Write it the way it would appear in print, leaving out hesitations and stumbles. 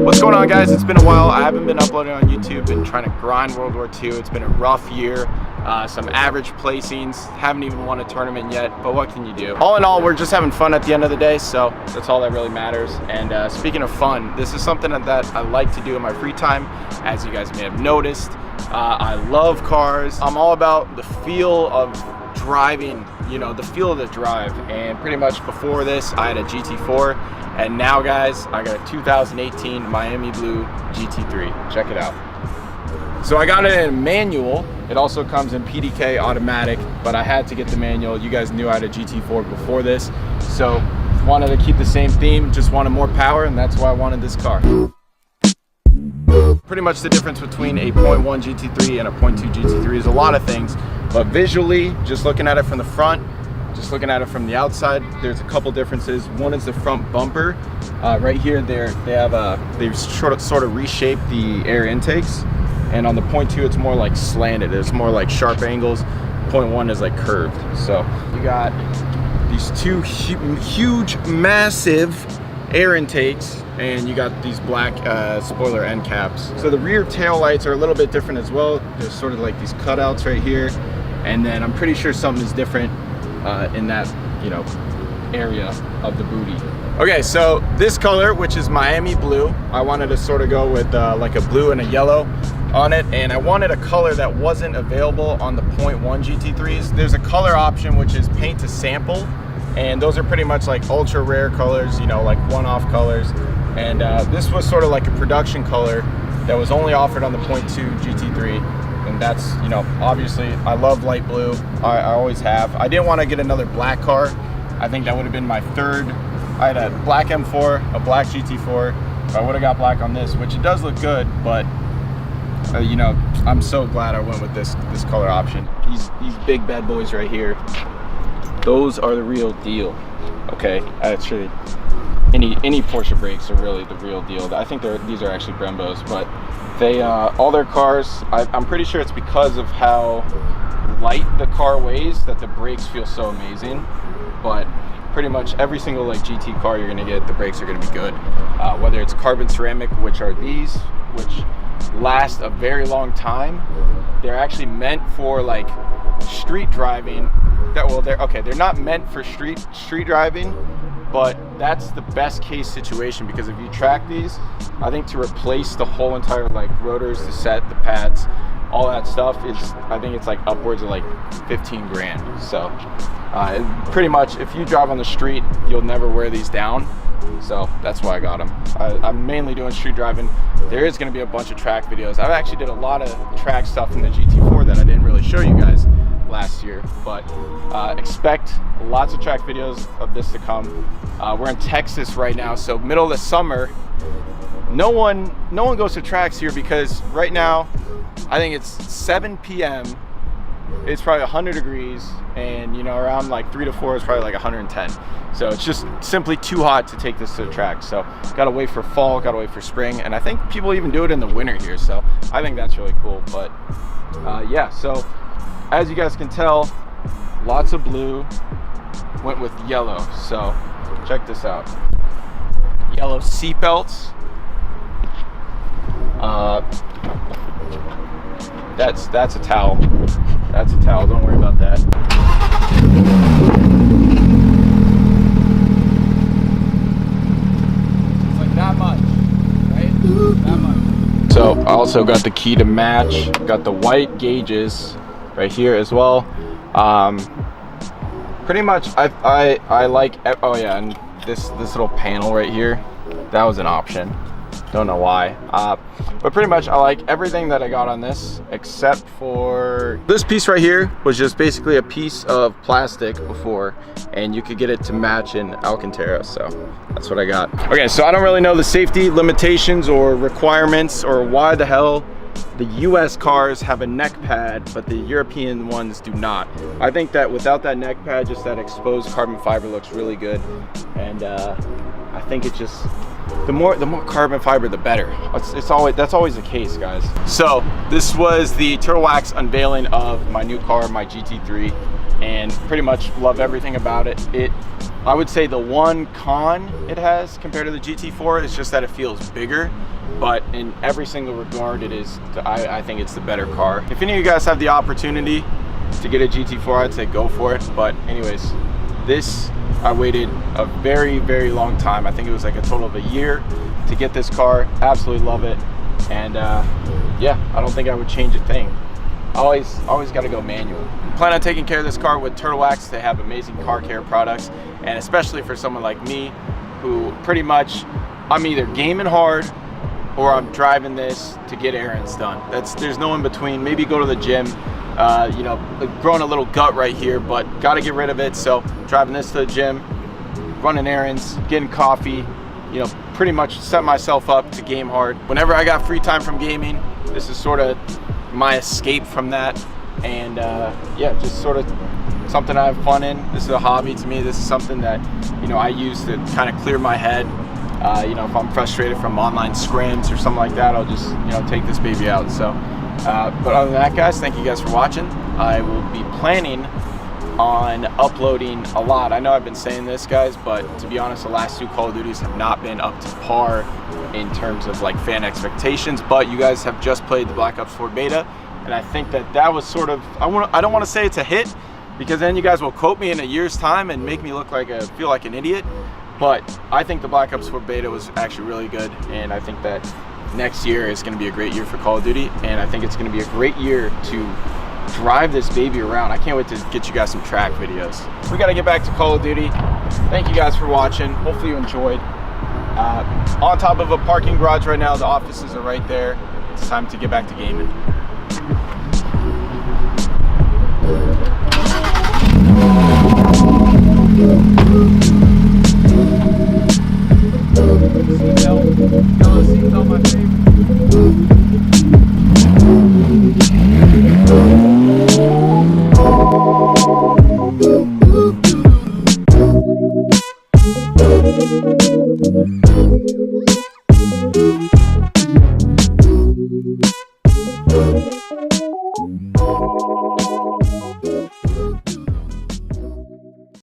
What's going on, guys? It's been a while. I haven't been uploading on YouTube. Been trying to grind World War II. It's been a rough year. Some average placings. Haven't even won a tournament yet, but what can you do? All in all, we're just having fun at the end of the day, so that's all that really matters. And speaking of fun, this is something that I like to do in my free time, as you guys may have noticed. I love cars. I'm all about the feel of driving, you know, the feel of the drive. And pretty much before this, I had a GT4. And now, guys, I got a 2018 Miami Blue GT3. Check it out. So I got it in a manual. It also comes in PDK automatic, but I had to get the manual. You guys knew I had a GT4 before this, so wanted to keep the same theme, just wanted more power, and that's why I wanted this car. Pretty much the difference between a 0.1 GT3 and a 0.2 GT3 is a lot of things, but visually, just looking at it from the front, just looking at it from the outside, there's a couple differences. One is the front bumper. Right here, they've sort of reshaped the air intakes, and on the 0.2, it's more like slanted. It's more like sharp angles. 0.1 is like curved. So you got these two huge, massive air intakes, and you got these black spoiler end caps. So the rear tail lights are a little bit different as well. There's sort of like these cutouts right here, and then I'm pretty sure something is different in that, you know, area of the booty. Okay, so this color, which is Miami Blue, I wanted to sort of go with like a blue and a yellow on it, and I wanted a color that wasn't available on the 0.1 GT3s. There's a color option which is paint to sample, and those are pretty much like ultra rare colors, you know, like one-off colors. And this was sort of like a production color that was only offered on the 0.2 GT3. And that's, you know, obviously I love light blue. I always have. I didn't want to get another black car. I think that would have been my third. I had a black M4, a black GT4. I would have got black on this, which it does look good, but you know, I'm so glad I went with this color option. These big bad boys right here, those are the real deal. Okay, actually, any Porsche brakes are really the real deal. I think these are actually Brembos, but they all their cars, I'm pretty sure it's because of how light the car weighs that the brakes feel so amazing. But pretty much every single like GT car you're gonna get, the brakes are gonna be good. Whether it's carbon ceramic, which are these, which last a very long time. They're actually meant for like street driving. They're not meant for street driving, but that's the best case situation, because if you track these, I think to replace the whole entire like rotors, the set, the pads, all that stuff is, I think it's like upwards of like 15 grand. So pretty much if you drive on the street, you'll never wear these down. So that's why I got them. I'm mainly doing street driving. There is going to be a bunch of track videos. I actually did a lot of track stuff in the GT4 that I didn't really show you guys last year, but expect lots of track videos of this to come. We're in Texas right now, so middle of the summer. No one goes to tracks here because right now I think it's 7 p.m. It's probably 100 degrees, and you know, around like 3 to 4 is probably like 110. So it's just simply too hot to take this to the track. So gotta wait for fall, gotta wait for spring, and I think people even do it in the winter here. So I think that's really cool. But yeah, so as you guys can tell, lots of blue, went with yellow. So check this out. Yellow seat belts. That's a towel. That's a towel, don't worry about that. It's like that much, right? That much. So I also got the key to match, got the white gauges right here as well. Pretty much I like, oh yeah, and this little panel right here, that was an option. Don't know why. But pretty much I like everything that I got on this, except for this piece right here was just basically a piece of plastic before, and you could get it to match in Alcantara, so that's what I got. Okay, so I don't really know the safety limitations or requirements or why the hell the US cars have a neck pad, but the European ones do not. I think that without that neck pad, just that exposed carbon fiber looks really good. And I think it just, the more carbon fiber, the better. That's always the case, guys. So this was the Turtle Wax unveiling of my new car, my GT3, and pretty much love everything about it. I would say the one con it has compared to the GT4 is just that it feels bigger, but in every single regard it is, I think it's the better car. If any of you guys have the opportunity to get a GT4, I'd say go for it. But anyways, this, I waited a very, very long time. I think it was like a total of a year to get this car. Absolutely love it. And yeah, I don't think I would change a thing. Always got to go manual. Plan on taking care of this car with Turtle Wax. They have amazing car care products, and especially for someone like me, who pretty much, I'm either gaming hard or I'm driving this to get errands done. There's no in between. Maybe go to the gym, you know, growing a little gut right here, but got to get rid of it. So driving this to the gym, running errands, getting coffee, you know, pretty much set myself up to game hard. Whenever I got free time from gaming, this is sort of my escape from that. And yeah, just sort of something I have fun in. This is a hobby to me. This is something that, you know, I use to kind of clear my head. You know, if I'm frustrated from online scrims or something like that, I'll just, you know, take this baby out. So but other than that, guys, thank you guys for watching. I will be planning on uploading a lot. I know I've been saying this, guys, but to be honest, the last two Call of Duties have not been up to par in terms of like fan expectations. But you guys have just played the Black Ops 4 beta, and I think that was sort of, I don't want to say it's a hit, because then you guys will quote me in a year's time and make me look like feel like an idiot. But I think the Black Ops 4 beta was actually really good, and I think that next year is going to be a great year for Call of Duty, and I think it's going to be a great year to drive this baby around. I can't wait to get you guys some track videos. We got to get back to Call of Duty. Thank you guys for watching. Hopefully you enjoyed. On top of a parking garage right now. The offices are right there. It's time to get back to gaming.